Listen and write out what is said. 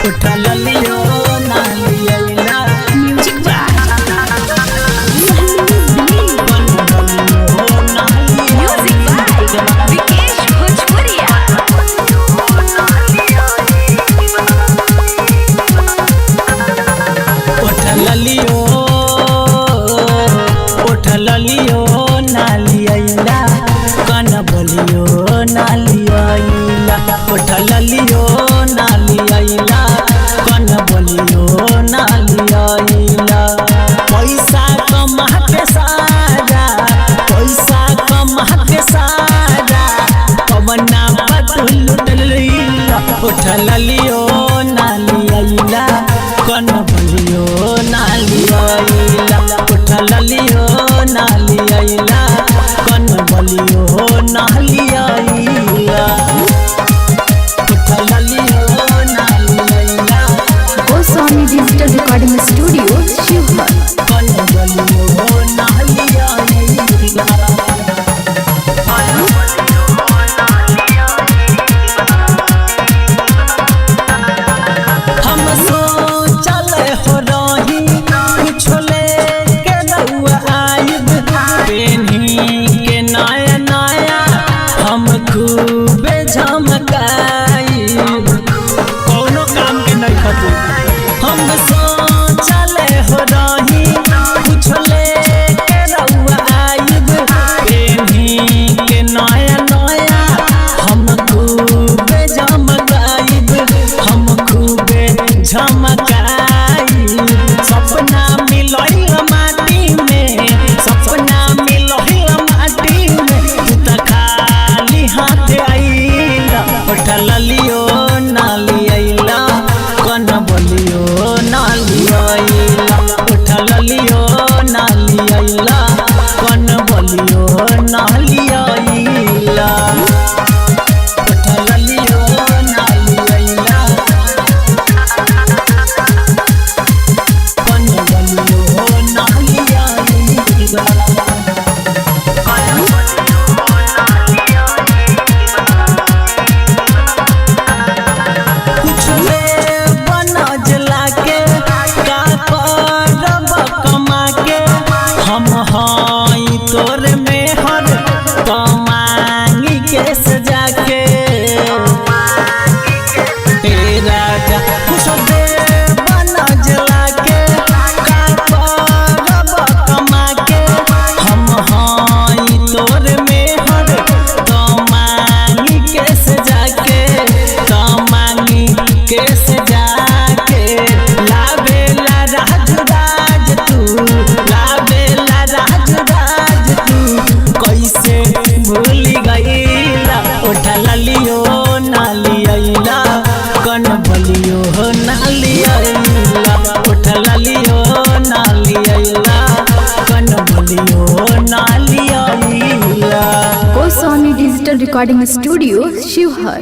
उठा लियो ना लिया music by music by Vikesh Bhojpuriya. उठल लियो ना लिया कन बोलियो ना लिया उठल लियो ना लिया कन बोलियो ना लिया पैसा कमा के सारा पैसा कमा के सारा पवना बदल उठल लियो ना लिया कन बोलियो ना लिया उठल लियो ना लिया कन बोलियो ना लिया उठल लियो ना लिया Goswami digital recording studio Sheohar. कन बोलियो ना लिया हम सोचल हो रही कुछ लेके रउआ आइब पेन्ही के नया नया हम खूबे झमकाइब कौनो काम के नहीं खतु हम सोचल हो रही कुछ लेके रउआ आइब पेन्ही के नया नया हम खूबे झमकाइब हम खूबे झमकाई सपना मिलल माटी में सपना मिलल माटी में त खाली हाथ आइला उठल लियो ना लिया कन बोलियो ना लिया उठल लियो ना लिया कन बोलियो ना लिया उठल लियो ना लिया कन बोलियो ना लिया कुछ में बना जला के का करब कमा के हम हई तोर में हर कमांगी के सजा के राजा कुछ में बना जला के का करब कमा के हम हई तोर में हर कमांगी के सजा के कमांगी के सजा के लावेला राज तू लावेला राज तू कैसे भूल गईला उठल लियो ना लिया कन बोलियो ना लिया उठल लियो ना लिया कन बोलियो ना लिया Goswami digital recording studio Sheohar.